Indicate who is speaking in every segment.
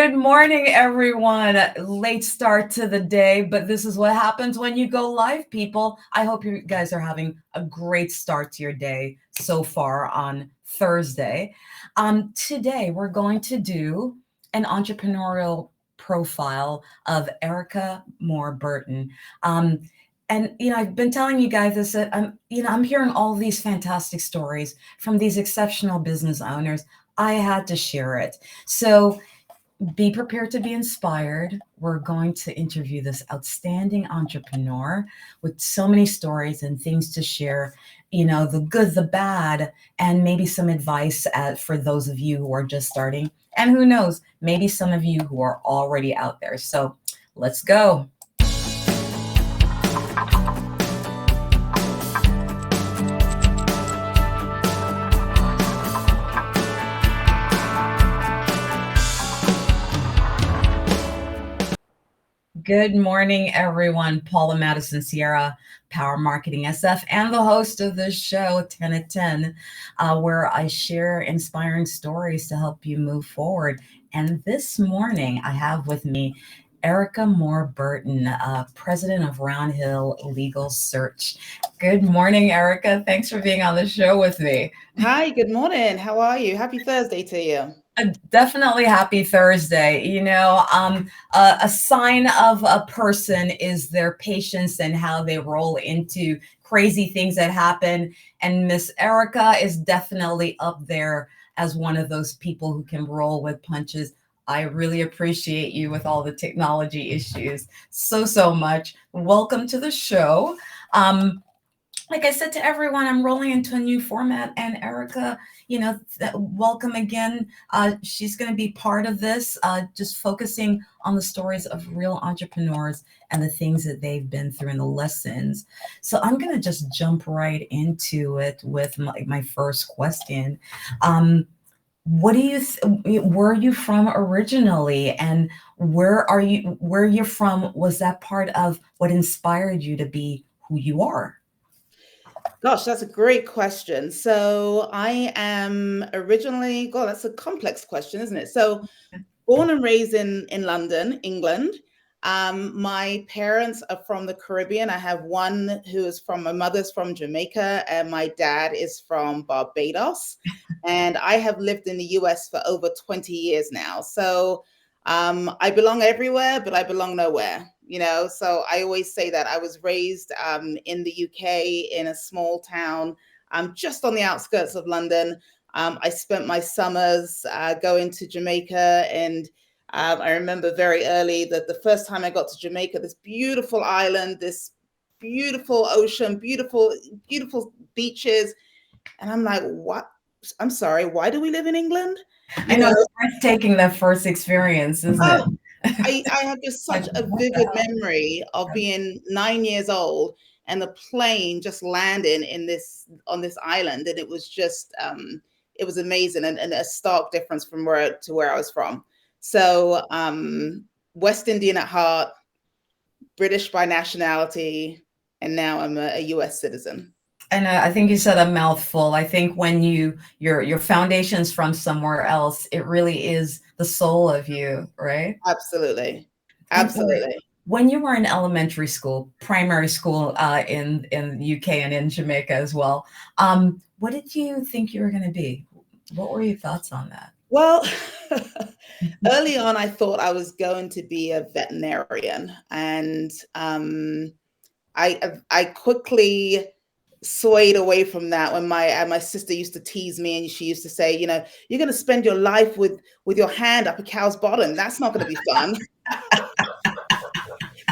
Speaker 1: Good morning, everyone. Late start to the day, but this is what happens when you go live, people. I hope you guys are having a great start to your day so far on Thursday. Today, we're going to do an entrepreneurial profile of Erica Moore-Burton. I've been telling you guys this. I'm hearing all these fantastic stories from these exceptional business owners. I had to share it. So be prepared to be inspired. We're going to interview this outstanding entrepreneur with so many stories and things to share, the good, the bad, and maybe some advice for those of you who are just starting. And who knows, maybe some of you who are already out there. So let's go. Good morning, everyone. Paula Mattisonsierra, Power Marketing SF, and the host of this show, 10 at 10, where I share inspiring stories to help you move forward. And this morning, I have with me Erica Moore-Burton, president of Round Hill Legal Search. Good morning, Erica. Thanks for being on the show with me.
Speaker 2: Hi, good morning. How are you? Happy Thursday to you.
Speaker 1: Definitely happy Thursday. A sign of a person is their patience and how they roll into crazy things that happen. And Miss Erica is definitely up there as one of those people who can roll with punches. I really appreciate you with all the technology issues so much. Welcome to the show. Like I said to everyone, I'm rolling into a new format, and Erica, welcome again. She's going to be part of this, just focusing on the stories of real entrepreneurs and the things that they've been through and the lessons. So I'm going to just jump right into it with my first question. What do you where are you from originally, and where you're from? Was that part of what inspired you to be who you are?
Speaker 2: Gosh, that's a great question. So I am originally, God, that's a complex question, isn't it? So born and raised in London, England. My parents are from the Caribbean. I have one who is my mother's from Jamaica, and my dad is from Barbados. And I have lived in the US for over 20 years now. So I belong everywhere, but I belong nowhere. So I always say that I was raised in the UK in a small town just on the outskirts of London. I spent my summers going to Jamaica, and I remember very early that the first time I got to Jamaica, this beautiful island, this beautiful ocean, beautiful beaches. And I'm like, what? I'm sorry, why do we live in England?
Speaker 1: I know it's taking that first experience, isn't it?
Speaker 2: I have just such a vivid memory of being 9 years old and the plane just landing on this island, and it was just it was amazing and a stark difference from where I was from. So West Indian at heart, British by nationality, and now I'm a US citizen.
Speaker 1: And I think you said a mouthful. I think when your foundation's from somewhere else, it really is the soul of you, right?
Speaker 2: Absolutely.
Speaker 1: And
Speaker 2: Absolutely.
Speaker 1: when you were in elementary school, primary school in the UK and in Jamaica as well, what did you think you were going to be? What were your thoughts on that?
Speaker 2: Well, early on, I thought I was going to be a veterinarian, and I quickly swayed away from that when my sister used to tease me, and she used to say, you're going to spend your life with your hand up a cow's bottom. That's not going to be fun.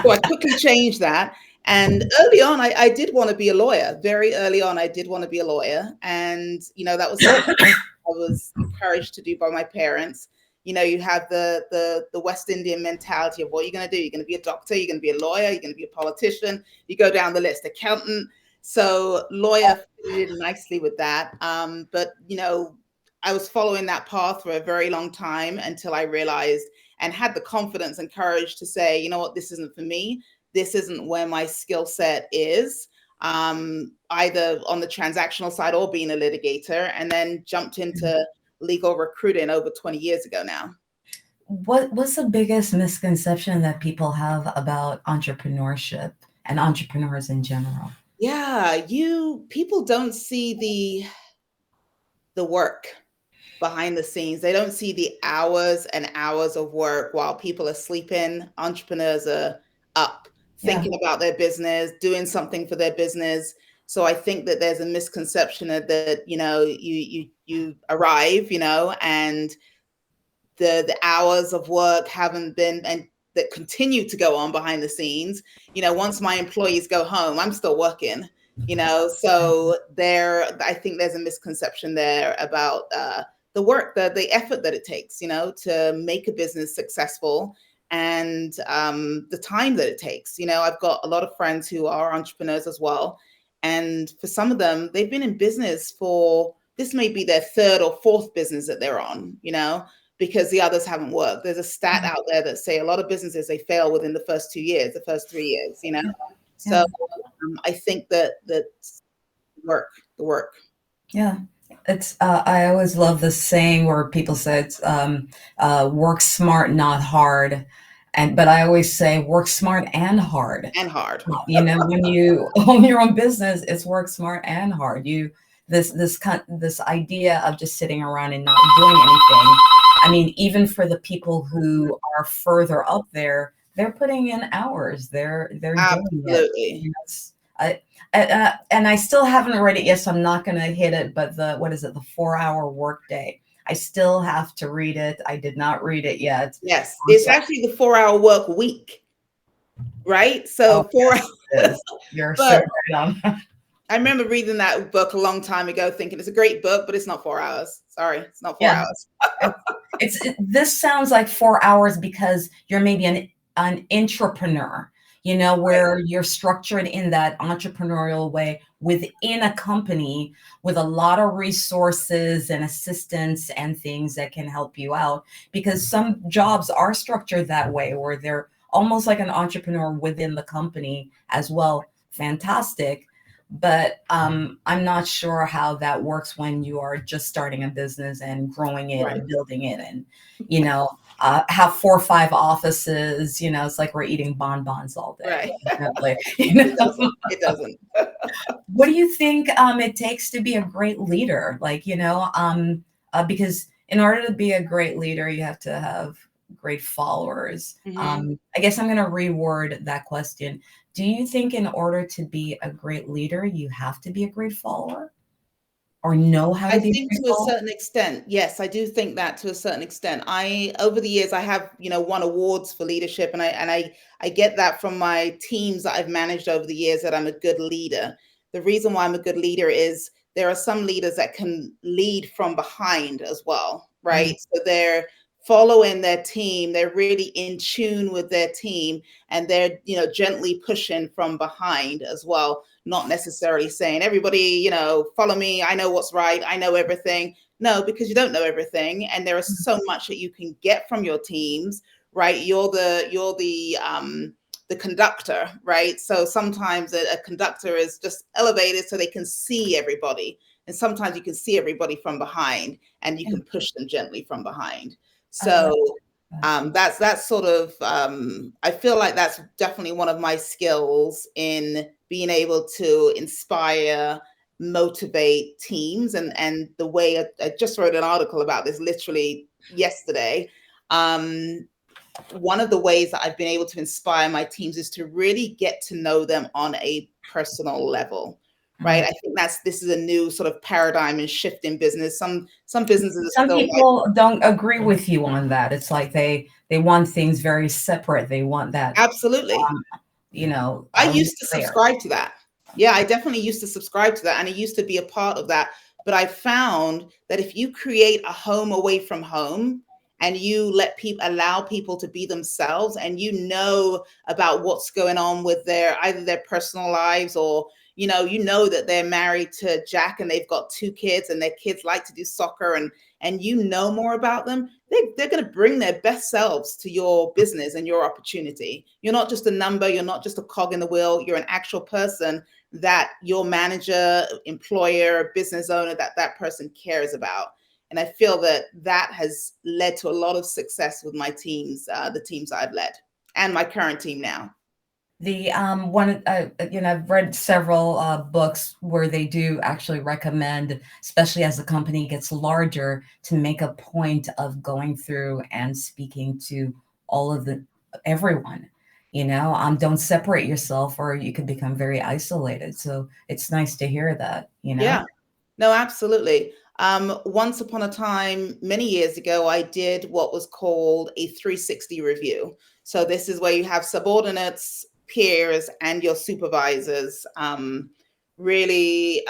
Speaker 2: So I quickly changed that. And early on, I did want to be a lawyer. Very early on, I did want to be a lawyer, and that was something I was encouraged to do by my parents. You have the West Indian mentality of what you're going to do. You're going to be a doctor, you're going to be a lawyer, you're going to be a politician. You go down the list, accountant. So lawyer fitted in nicely with that. But I was following that path for a very long time until I realized and had the confidence and courage to say, you know what, this isn't for me. This isn't where my skill set is. Either on the transactional side or being a litigator, and then jumped into legal recruiting over 20 years ago now.
Speaker 1: what's the biggest misconception that people have about entrepreneurship and entrepreneurs in general?
Speaker 2: Yeah, people don't see the work behind the scenes. They don't see the hours and hours of work while people are sleeping. Entrepreneurs are up,
Speaker 1: Yeah.
Speaker 2: thinking about their business, doing something for their business. So I think that there's a misconception that, you arrive, and the hours of work haven't been, and that continue to go on behind the scenes. Once my employees go home, I'm still working. So I think there's a misconception there about the work, the effort that it takes, to make a business successful, and the time that it takes. I've got a lot of friends who are entrepreneurs as well, and for some of them, they've been in business for, this may be their third or fourth business that they're on, because the others haven't worked. There's a stat out there that say a lot of businesses, they fail within the first 2 years, the first 3 years, So
Speaker 1: Yeah.
Speaker 2: I think that the work.
Speaker 1: Yeah. It's I always love this saying where people say it's work smart, not hard. But I always say work smart and hard.
Speaker 2: And hard.
Speaker 1: When you own your own business, it's work smart and hard. This idea of just sitting around and not doing anything. I mean, even for the people who are further up there, they're putting in hours. They're doing it.
Speaker 2: Absolutely.
Speaker 1: And I still haven't read it yet, so I'm not going to hit it. But what is it? The 4-hour workday. I still have to read it. I did not read it yet.
Speaker 2: Yes, it's actually the 4-hour work week, right? So
Speaker 1: yes, you're so right on.
Speaker 2: I remember reading that book a long time ago, thinking it's a great book, but it's not 4 hours. Sorry, it's not 4 hours.
Speaker 1: This sounds like 4 hours because you're maybe an entrepreneur, where you're structured in that entrepreneurial way within a company with a lot of resources and assistance and things that can help you out. Because some jobs are structured that way, where they're almost like an entrepreneur within the company as well. Fantastic. But I'm not sure how that works when you are just starting a business and growing it and building it, and have 4 or 5 offices. It's like we're eating bonbons all day.
Speaker 2: Right. It doesn't.
Speaker 1: What do you think it takes to be a great leader? Because in order to be a great leader, you have to have great followers.
Speaker 2: Mm-hmm.
Speaker 1: I guess I'm going to reword that question. Do you think in order to be a great leader, you have to be a great follower or know how to be a great follower?
Speaker 2: To a certain extent, yes, I do think that to a certain extent. Over the years, I have, won awards for leadership, and I get that from my teams that I've managed over the years, that I'm a good leader. The reason why I'm a good leader is there are some leaders that can lead from behind as well, right? So they're following their team, they're really in tune with their team, and they're gently pushing from behind as well, not necessarily saying, everybody, follow me, I know what's right, I know everything. No, because you don't know everything, and there is so much that you can get from your teams, right? You're the conductor, right? So sometimes a conductor is just elevated so they can see everybody, and sometimes you can see everybody from behind, and you can push them gently from behind. So that's sort of, I feel like that's definitely one of my skills in being able to inspire, motivate teams. And the way I just wrote an article about this literally yesterday. One of the ways that I've been able to inspire my teams is to really get to know them on a personal level. Right. I think this is a new sort of paradigm and shift in business. Some businesses.
Speaker 1: Some people don't agree with you on that. It's like they want things very separate. They want that.
Speaker 2: Absolutely. I used to subscribe to that. Yeah, I definitely used to subscribe to that. And I used to be a part of that. But I found that if you create a home away from home, and you allow people to be themselves, and about what's going on with either their personal lives, or that they're married to Jack and they've got 2 kids, and their kids like to do soccer, and more about them, they're going to bring their best selves to your business and your opportunity. You're not just a number, you're not just a cog in the wheel, you're an actual person that your manager, employer, business owner, that person cares about. And I feel that that has led to a lot of success with my teams, the teams I've led, and my current team now.
Speaker 1: The one, I've read several books where they do actually recommend, especially as the company gets larger, to make a point of going through and speaking to all of everyone. Don't separate yourself, or you could become very isolated. So it's nice to hear that.
Speaker 2: Yeah, no, absolutely. Once upon a time, many years ago, I did what was called a 360 review. So this is where you have subordinates, peers, and your supervisors really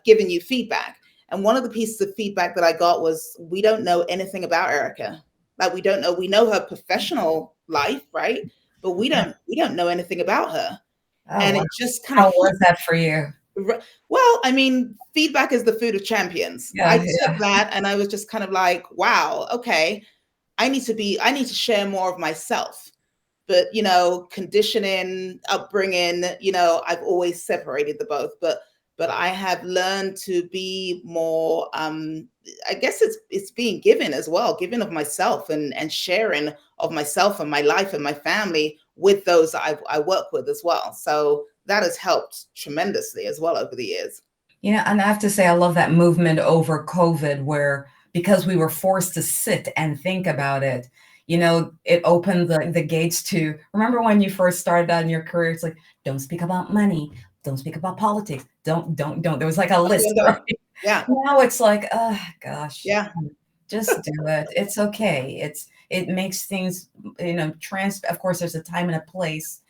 Speaker 2: giving you feedback. And one of the pieces of feedback that I got was, we don't know anything about Erica. Like, we don't know. We know her professional life, right? But we don't know anything about her.
Speaker 1: Oh,
Speaker 2: And
Speaker 1: wow.
Speaker 2: it just kind of
Speaker 1: How was that for you?
Speaker 2: well, I mean, feedback is the food of champions.
Speaker 1: Yeah,
Speaker 2: I
Speaker 1: yeah.
Speaker 2: took that and I was just kind of like, wow, okay, I need to share more of myself. But, conditioning, upbringing, I've always separated the both. But I have learned to be more, I guess it's being given as well, giving of myself and sharing of myself and my life and my family with those I work with as well. So that has helped tremendously as well over the years.
Speaker 1: And I have to say, I love that movement over COVID, where because we were forced to sit and think about it, it opened the gates to, remember when you first started out in your career, it's like, don't speak about money, don't speak about politics, don't. There was like a list, right?
Speaker 2: Yeah.
Speaker 1: Now it's like, oh gosh,
Speaker 2: Yeah.
Speaker 1: just do it. It's okay. It makes things, of course, there's a time and a place,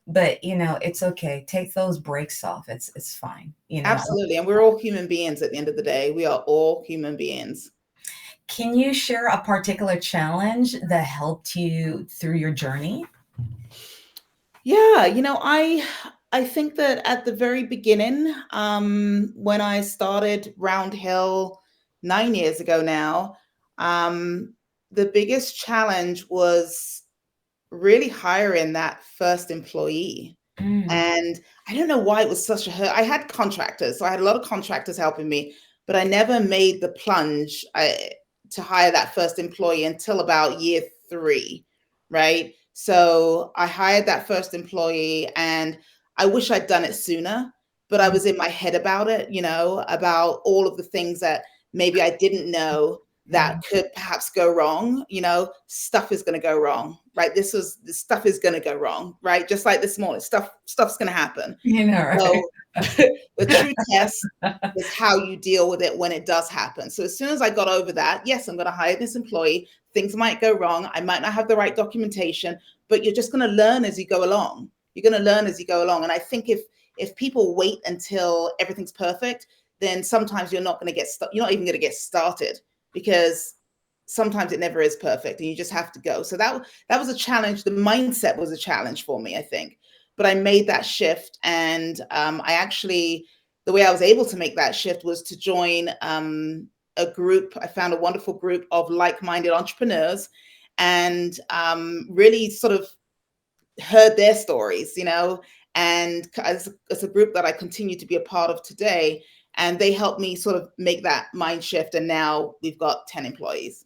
Speaker 1: but it's okay. Take those breaks off. It's fine.
Speaker 2: Absolutely. And we're all human beings at the end of the day. We are all human beings.
Speaker 1: Can you share a particular challenge that helped you through your journey?
Speaker 2: Yeah, I think that at the very beginning, when I started Round Hill 9 years ago now, the biggest challenge was really hiring that first employee.
Speaker 1: Mm.
Speaker 2: And I don't know why it was such a hurt. I had contractors, so I had a lot of contractors helping me, but I never made the plunge to hire that first employee until about year 3, right? So I hired that first employee, and I wish I'd done it sooner, but I was in my head about it, about all of the things that maybe I didn't know that could perhaps go wrong. Stuff is going to go wrong, right? This stuff is going to go wrong, right? Just like this morning, stuff's going to happen.
Speaker 1: Right?
Speaker 2: So the true test is how you deal with it when it does happen. So as soon as I got over that, yes, I'm going to hire this employee. Things might go wrong. I might not have the right documentation, but you're just going to learn as you go along. You're going to learn as you go along. And I think if people wait until everything's perfect, then sometimes you're not even going to get started, because sometimes it never is perfect and you just have to go. So that was a challenge. The mindset was a challenge for me, I think. But I made that shift, and the way I was able to make that shift was to join a group. I found a wonderful group of like-minded entrepreneurs, and really sort of heard their stories, and as a group that I continue to be a part of today. And they helped me sort of make that mind shift. And now we've got 10 employees.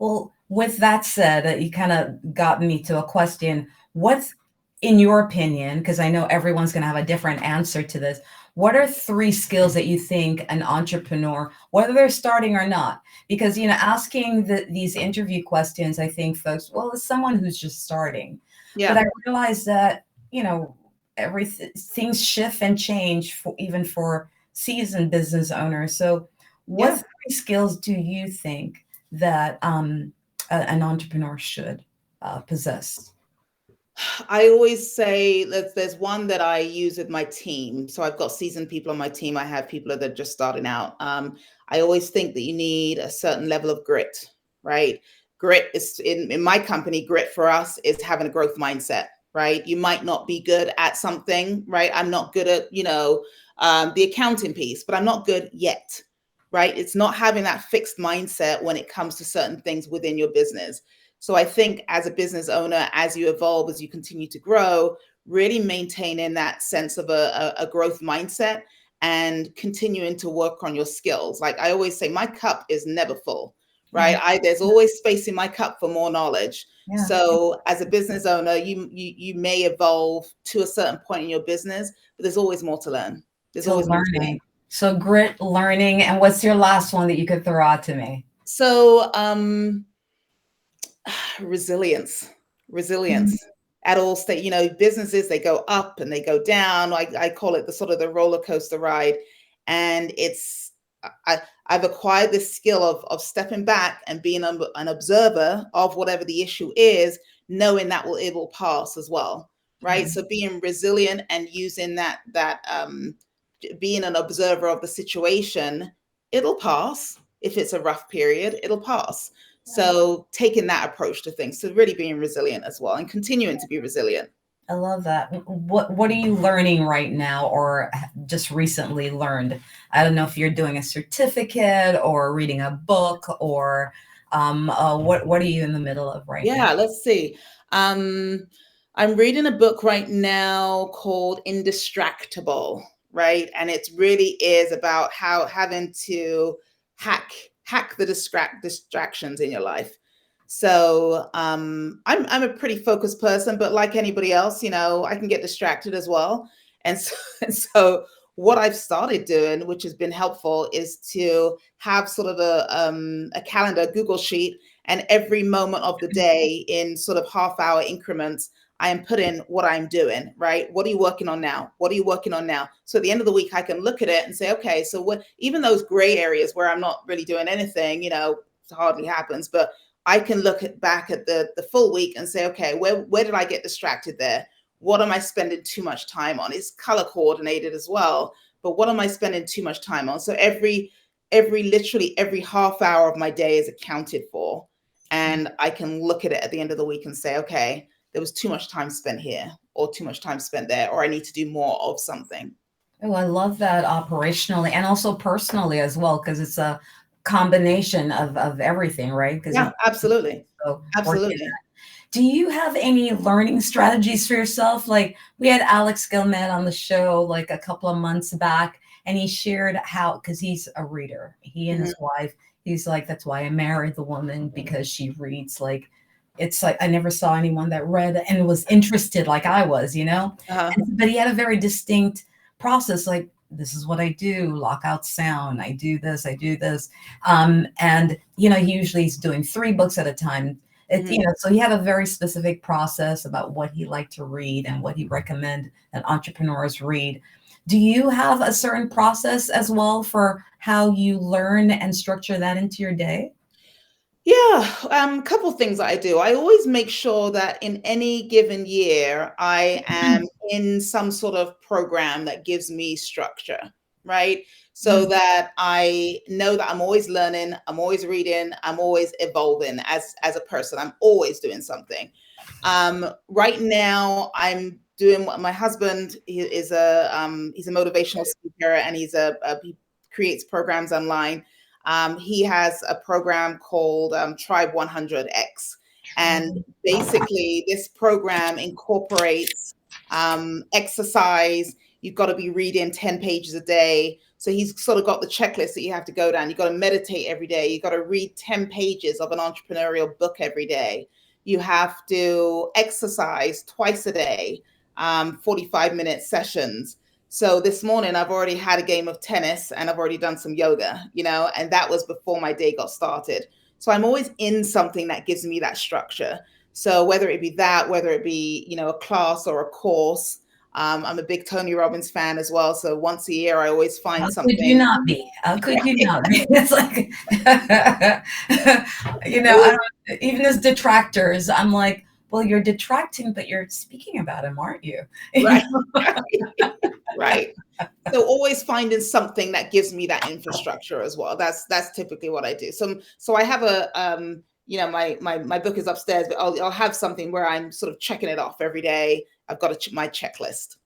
Speaker 1: Well, with that said, you kind of got me to a question. What's, in your opinion, because I know everyone's going to have a different answer to this, what are 3 skills that you think an entrepreneur, whether they're starting or not? Because, asking these interview questions, I think folks, well, as someone who's just starting.
Speaker 2: Yeah.
Speaker 1: But I realize that, things shift and change even for seasoned business owners. So what 3 skills do you think that an entrepreneur should possess?
Speaker 2: I always say that there's one that I use with my team. So I've got seasoned people on my team. I have people that are just starting out. I always think that you need a certain level of grit, right? Grit is in my company, grit for us is having a growth mindset, right? You might not be good at something, right? I'm not good at, the accounting piece, but I'm not good yet, right? It's not having that fixed mindset when it comes to certain things within your business. So I think as a business owner, as you evolve, as you continue to grow, really maintaining that sense of a growth mindset and continuing to work on your skills. Like I always say, my cup is never full, right? There's always space in my cup for more knowledge.
Speaker 1: Yeah.
Speaker 2: So as a business owner, you may evolve to a certain point in your business, but there's always more to learn. There's always more to learn.
Speaker 1: So grit, learning, and what's your last one that you could throw out to me?
Speaker 2: So resilience. At all state, businesses, they go up and they go down. I call it the sort of the roller coaster ride. And I've acquired this skill of stepping back and being an observer of whatever the issue is, knowing that it will pass as well, right? So being resilient and using that being an observer of the situation, it'll pass. If it's a rough period, it'll pass. So taking that approach to things, so really being resilient as well and continuing to be resilient.
Speaker 1: I love that. What are you learning right now or just recently learned? I don't know if you're doing a certificate or reading a book or what are you in the middle of right now?
Speaker 2: Yeah, let's see. I'm reading a book right now called Indistractable, right? And it really is about how having to hack the distractions in your life. So I'm a pretty focused person, but like anybody else, I can get distracted as well. And so what I've started doing, which has been helpful, is to have sort of a calendar, Google sheet, and every moment of the day in sort of half-hour increments, I am putting what I'm doing, right? What are you working on now? What are you working on now? So at the end of the week, I can look at it and say, okay, so even those gray areas where I'm not really doing anything, it hardly happens, but I can look back at the full week and say, okay, where did I get distracted there? What am I spending too much time on? It's color coordinated as well, but what am I spending too much time on? So literally every half hour of my day is accounted for. And I can look at it at the end of the week and say, okay, there was too much time spent here or too much time spent there, or I need to do more of something.
Speaker 1: Oh, I love that operationally and also personally as well, because it's a combination of everything, right?
Speaker 2: Yeah, absolutely.
Speaker 1: So
Speaker 2: absolutely.
Speaker 1: Do you have any learning strategies for yourself? Like we had Alex Gilmet on the show like a couple of months back, and he shared how, because he's a reader, he and his wife, he's like, that's why I married the woman, because she reads. Like, it's like, I never saw anyone that read and was interested like I was, but he had a very distinct process. Like, this is what I do, lockout sound. I do this. And, he usually is doing 3 books at a time. So he had a very specific process about what he liked to read and what he recommended that entrepreneurs read. Do you have a certain process as well for how you learn and structure that into your day?
Speaker 2: Yeah, a couple things that I do. I always make sure that in any given year, I am in some sort of program that gives me structure, right? So that I know that I'm always learning, I'm always reading, I'm always evolving as a person. I'm always doing something. Right now, I'm doing what my husband he's a motivational speaker, and he creates programs online. He has a program called Tribe 100X. And basically, this program incorporates exercise. You've got to be reading 10 pages a day. So he's sort of got the checklist that you have to go down. You've got to meditate every day. You've got to read 10 pages of an entrepreneurial book every day. You have to exercise twice a day, 45-minute sessions. So this morning I've already had a game of tennis and I've already done some yoga, and that was before my day got started. So I'm always in something that gives me that structure. So whether it be that, whether it be, a class or a course, I'm a big Tony Robbins fan as well. So once a year, I always find something.
Speaker 1: Could you not be? How could you not be? It's like, even as detractors, I'm like, well, you're detracting, but you're speaking about him, aren't you?
Speaker 2: Right. Right. So always finding something that gives me that infrastructure as well. That's typically what I do. So I have my book is upstairs, but I'll have something where I'm sort of checking it off every day. I've got my checklist.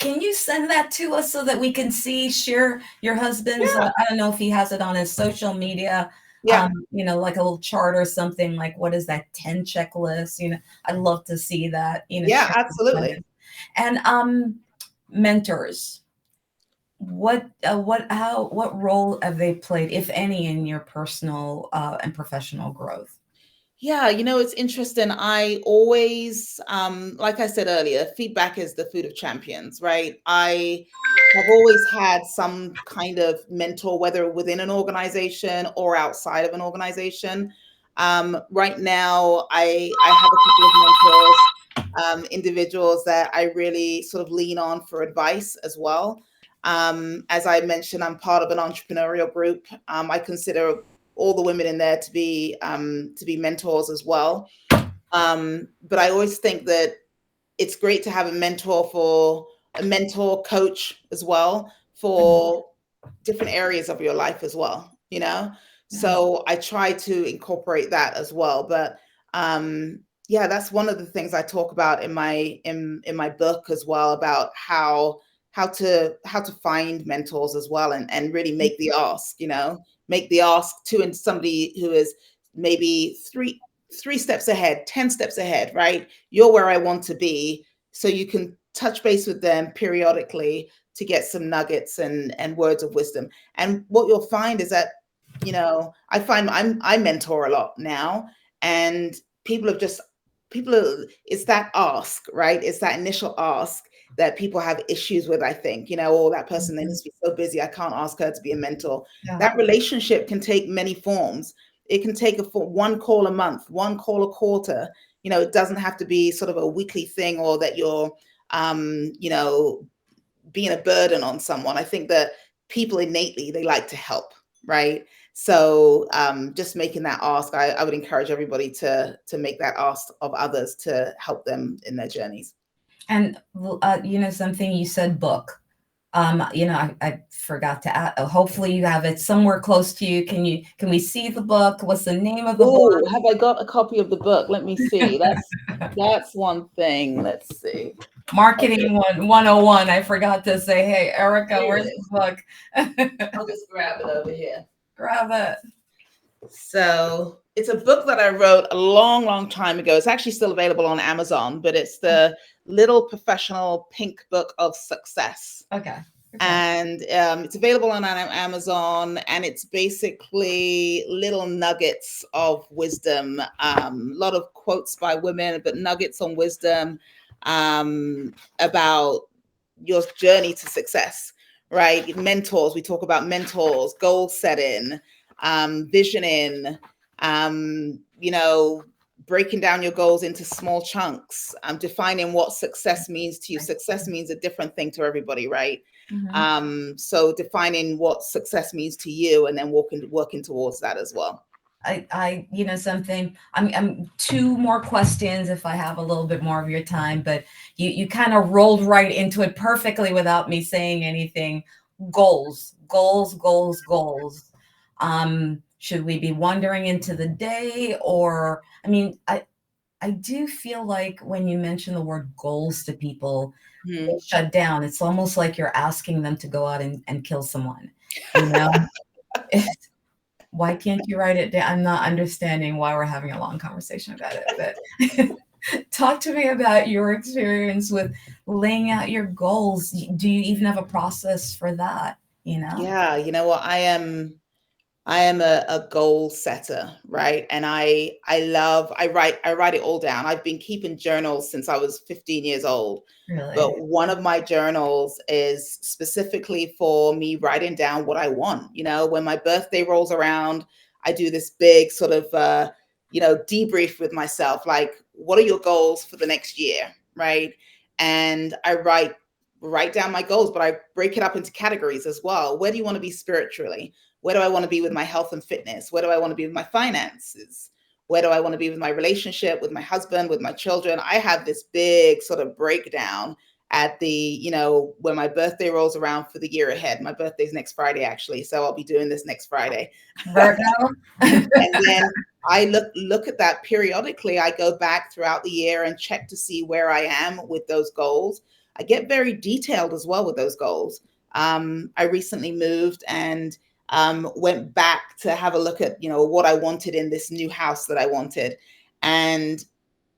Speaker 1: Can you send that to us so that we can share your husband's? I don't know if he has it on his social media.
Speaker 2: Yeah.
Speaker 1: Like a little chart or something, like what is that 10 checklist? I'd love to see that.
Speaker 2: Yeah, absolutely.
Speaker 1: And mentors. what role have they played, if any, in your personal and professional growth?
Speaker 2: Yeah, it's interesting. I always, like I said earlier, feedback is the food of champions, right? I have always had some kind of mentor, whether within an organization or outside of an organization. Right now, I have a couple of mentors, individuals that I really sort of lean on for advice as well. As I mentioned, I'm part of an entrepreneurial group. I consider all the women in there to be mentors as well. But I always think that it's great to have a mentor coach as well for different areas of your life as well,
Speaker 1: Yeah.
Speaker 2: So I try to incorporate that as well. But yeah, that's one of the things I talk about in my book as well, about how to find mentors as well, and really make the ask, make the ask to and somebody who is maybe three steps ahead, 10 steps ahead, right? You're where I want to be. So you can touch base with them periodically to get some nuggets and words of wisdom. And what you'll find is that, I find I mentor a lot now, and people have just people are, it's that ask, right? It's that initial ask that people have issues with, I think, oh, that person, they must be so busy, I can't ask her to be a mentor.
Speaker 1: Yeah.
Speaker 2: That relationship can take many forms. It can take one call a month, one call a quarter. It doesn't have to be sort of a weekly thing, or that you're being a burden on someone. I think that people innately, they like to help, right? So just making that ask, I would encourage everybody to make that ask of others to help them in their journeys.
Speaker 1: And something you said, book. I forgot to add. Hopefully, you have it somewhere close to you. Can we see the book? What's the name of the book?
Speaker 2: Oh, have I got a copy of the book? Let me see. That's one thing. Let's see.
Speaker 1: Marketing 101. I forgot to say, hey, Erica,
Speaker 2: Here it
Speaker 1: where's the
Speaker 2: is.
Speaker 1: book?
Speaker 2: I'll just grab it over here.
Speaker 1: Grab it.
Speaker 2: So it's a book that I wrote a long, long time ago. It's actually still available on Amazon, but it's the Little Professional Pink Book of Success.
Speaker 1: Okay.
Speaker 2: And it's available on Amazon, and it's basically little nuggets of wisdom, a lot of quotes by women, but nuggets on wisdom about your journey to success, right? Mentors, we talk about mentors, goal setting, visioning, breaking down your goals into small chunks, defining what success means to you. Success means a different thing to everybody, right? So defining what success means to you, and then working towards that as well.
Speaker 1: Something. I'm two more questions if I have a little bit more of your time, but you kind of rolled right into it perfectly without me saying anything. Goals. Should we be wandering into the day, or I do feel like when you mention the word goals to people, they shut down. It's almost like you're asking them to go out and kill someone. Why can't you write it down? I'm not understanding why we're having a long conversation about it. But talk to me about your experience with laying out your goals. Do you even have a process for that?
Speaker 2: Yeah, you know what? I am a goal setter, right? And I write it all down. I've been keeping journals since I was 15 years old.
Speaker 1: Really?
Speaker 2: But one of my journals is specifically for me writing down what I want. When my birthday rolls around, I do this big sort of debrief with myself, like, what are your goals for the next year, right? And I write down my goals, but I break it up into categories as well. Where do you want to be spiritually? Where do I want to be with my health and fitness? Where do I want to be with my finances? Where do I want to be with my relationship, with my husband, with my children? I have this big sort of breakdown at when my birthday rolls around for the year ahead. My birthday's next Friday, actually, so I'll be doing this next Friday.
Speaker 1: Virgo.
Speaker 2: And then I look at that periodically. I go back throughout the year and check to see where I am with those goals. I get very detailed as well with those goals. I recently moved and went back to have a look at, what I wanted in this new house that I wanted. And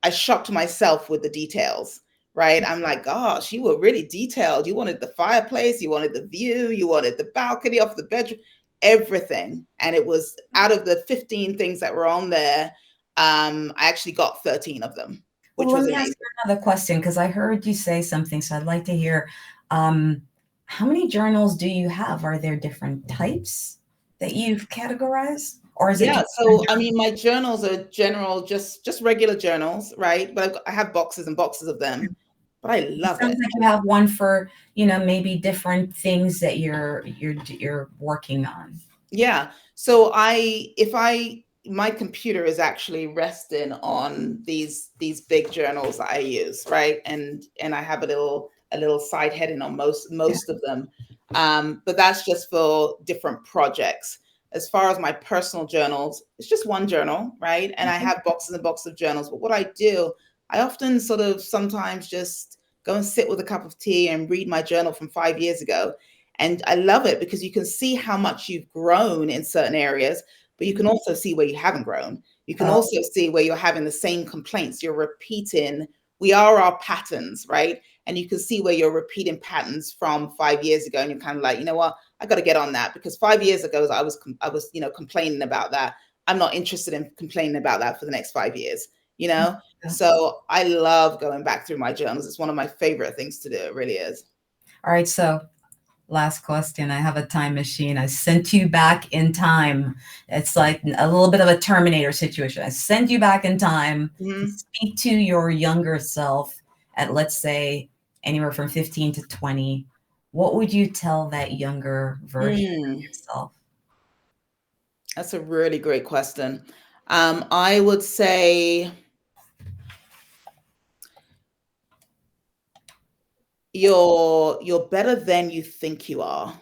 Speaker 2: I shocked myself with the details, right? I'm like, gosh, you were really detailed. You wanted the fireplace, you wanted the view, you wanted the balcony off the bedroom, everything. And it was out of the 15 things that were on there, I actually got 13 of them,
Speaker 1: Well,
Speaker 2: which
Speaker 1: let
Speaker 2: was
Speaker 1: me ask
Speaker 2: amazing.
Speaker 1: you another question because I heard you say something, so I'd like to hear, um, how many journals do you have? Are there different types that you've categorized, or is it
Speaker 2: Yeah,
Speaker 1: just one
Speaker 2: so I
Speaker 1: journal?
Speaker 2: mean, my journals are general, just regular journals, right? But I have boxes and boxes of them, but I
Speaker 1: It
Speaker 2: love
Speaker 1: sounds
Speaker 2: it.
Speaker 1: like you have one for, maybe different things that you're working on.
Speaker 2: Yeah. So if I my computer is actually resting on these big journals that I use, right? And I have a little side heading on
Speaker 1: Yeah.
Speaker 2: most of them. But that's just for different projects. As far as my personal journals, it's just one journal, right? And I have boxes and boxes of journals. But what I do, I often sort of sometimes just go and sit with a cup of tea and read my journal from 5 years ago. And I love it because you can see how much you've grown in certain areas, but you can also see where you haven't grown. You can
Speaker 1: Oh,
Speaker 2: also see where you're having the same complaints. You're repeating, we are our patterns, right? And you can see where you're repeating patterns from 5 years ago. And you're kind of like, you know what? I got to get on that because 5 years ago, I was, complaining about that. I'm not interested in complaining about that for the next 5 years, you know?
Speaker 1: yeah.
Speaker 2: So I love going back through my journals. It's one of my favorite things to do. It really is.
Speaker 1: All right, so last question. I have a time machine. I sent you back in time. It's like a little bit of a Terminator situation. I send you back in time to
Speaker 2: Mhm.
Speaker 1: speak to your younger self at, let's say, anywhere from 15 to 20. What would you tell that younger version of
Speaker 2: Mm.
Speaker 1: yourself?
Speaker 2: That's a really great question. I would say you're better than you think you are.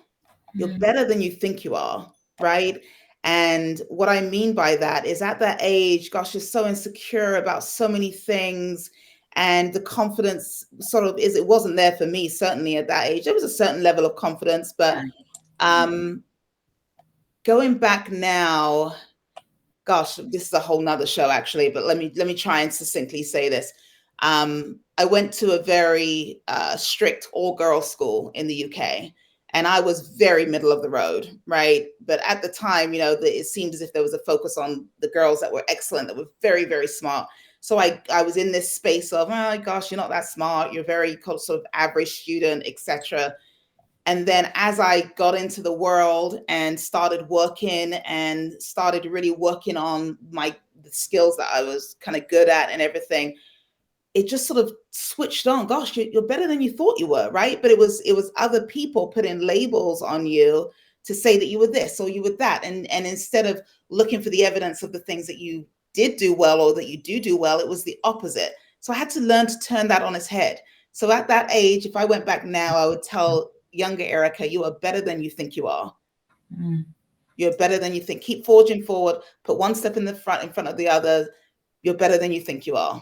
Speaker 2: You're
Speaker 1: Mm,
Speaker 2: better than you think you are, right? And what I mean by that is at that age, gosh, you're so insecure about so many things. And the confidence sort of is, it wasn't there for me, certainly at that age. There was a certain level of confidence, but
Speaker 1: yeah.
Speaker 2: um, going back now, gosh, this is a whole nother show actually, but let me try and succinctly say this. I went to a very strict all-girls school in the UK, and I was very middle of the road, right? But at the time, it seemed as if there was a focus on the girls that were excellent, that were very, very smart. So I was in this space of, oh gosh, you're not that smart, you're very sort of average student, etc. And then as I got into the world and started working and started really working on the skills that I was kind of good at and everything, it just sort of switched on. Gosh, you're better than you thought you were, right? But it was other people putting labels on you to say that you were this or you were that, and instead of looking for the evidence of the things that you did do well or that you do well, it was the opposite. So I had to learn to turn that on its head. So at that age, if I went back now, I would tell younger Erica, you are better than you think you are.
Speaker 1: Mm.
Speaker 2: You're better than you think. Keep forging forward. Put one step in front of the other. You're better than you think you are.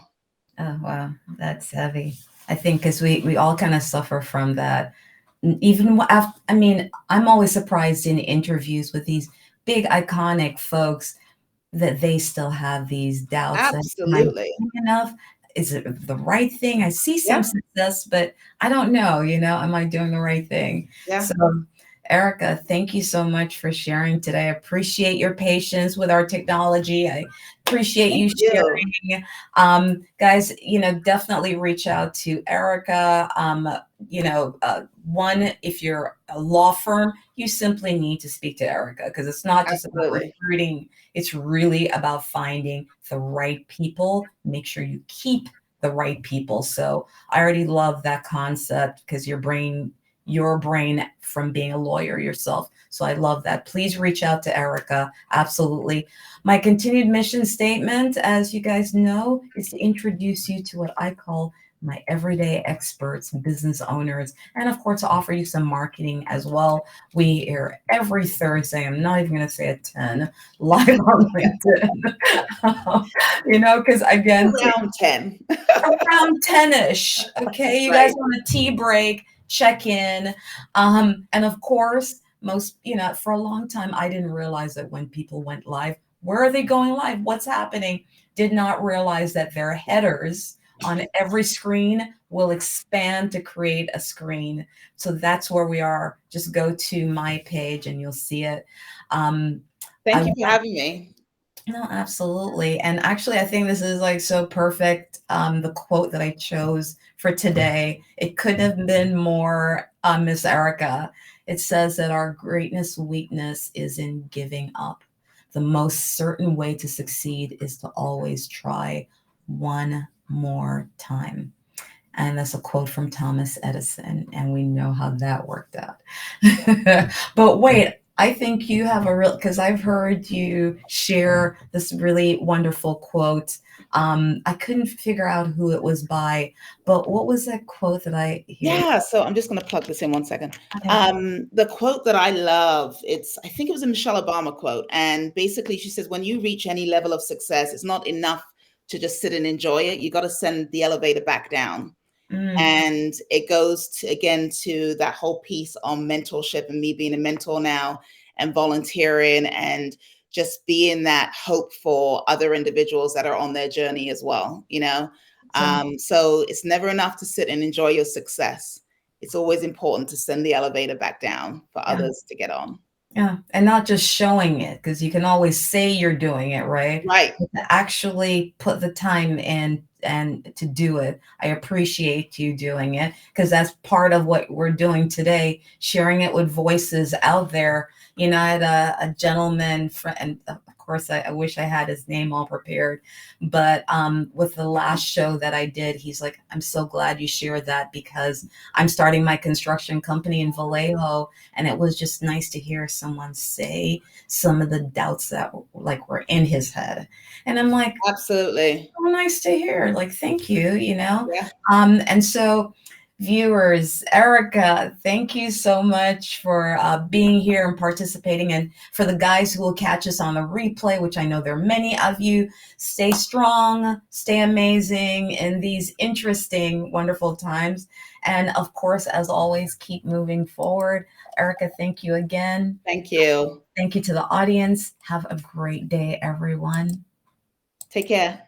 Speaker 1: Oh, wow. That's heavy. I think because we all kind of suffer from that. Even after, I mean, I'm always surprised in interviews with these big iconic folks that they still have these doubts that, am I
Speaker 2: Absolutely.
Speaker 1: doing enough? Is it the right thing? I see some
Speaker 2: Yeah.
Speaker 1: success, but I don't know, am I doing the right thing?
Speaker 2: Yeah.
Speaker 1: So, Erica, thank you so much for sharing today. I appreciate your patience with our technology. I appreciate
Speaker 2: Thank
Speaker 1: you
Speaker 2: you.
Speaker 1: sharing. Guys, definitely reach out to Erica. One, if you're a law firm, you simply need to speak to Erica because it's not just about
Speaker 2: Absolutely.
Speaker 1: recruiting, it's really about finding the right people. Make sure you keep the right people. So I already love that concept because your brain from being a lawyer yourself. So I love that. Please reach out to Erica. Absolutely. My continued mission statement, as you guys know, is to introduce you to what I call my everyday experts, business owners, and of course, to offer you some marketing as well. We air every Thursday. I'm not even going to say at 10 live on LinkedIn. Because again,
Speaker 2: Around 10.
Speaker 1: around 10ish. Okay. You guys
Speaker 2: Right.
Speaker 1: want a tea break, check in. And of course, for a long time, I didn't realize that when people went live, where are they going live? What's happening? Did not realize that their headers on every screen will expand to create a screen. So that's where we are. Just go to my page and you'll see it.
Speaker 2: Thank you for having me.
Speaker 1: No, absolutely. And actually, I think this is like so perfect. The quote that I chose for today, it couldn't have been more Miss Erica. It says that our weakness is in giving up. The most certain way to succeed is to always try one more time. And that's a quote from Thomas Edison, and we know how that worked out. But wait, I think you have because I've heard you share this really wonderful quote. I couldn't figure out who it was by, but what was that quote that I hear?
Speaker 2: Yeah, so I'm just going to plug this in 1 second.
Speaker 1: Okay.
Speaker 2: The quote that I love, I think it was a Michelle Obama quote. And basically she says, when you reach any level of success, it's not enough to just sit and enjoy it. You got to send the elevator back down. And it goes again to that whole piece on mentorship and me being a mentor now and volunteering and just being that hope for other individuals that are on their journey as well, so it's never enough to sit and enjoy your success. It's always important to send the elevator back down for others to get on.
Speaker 1: Yeah, and not just showing it, because you can always say you're doing it, right?
Speaker 2: Right.
Speaker 1: But to actually put the time in and to do it. I appreciate you doing it, because that's part of what we're doing today, sharing it with voices out there. I had a gentleman friend, and of course, I wish I had his name all prepared, but with the last show that I did, he's like, I'm so glad you shared that, because I'm starting my construction company in Vallejo, and it was just nice to hear someone say some of the doubts that were in his head. And I'm like,
Speaker 2: absolutely.
Speaker 1: So nice to hear. Like, thank you,
Speaker 2: Yeah.
Speaker 1: And so viewers, Erica, thank you so much for being here and participating. And for the guys who will catch us on a replay, which I know there are many of you, stay strong, stay amazing in these interesting, wonderful times. And of course, as always, keep moving forward. Erica, thank you again.
Speaker 2: Thank you.
Speaker 1: Thank you to the audience. Have a great day, everyone.
Speaker 2: Take care.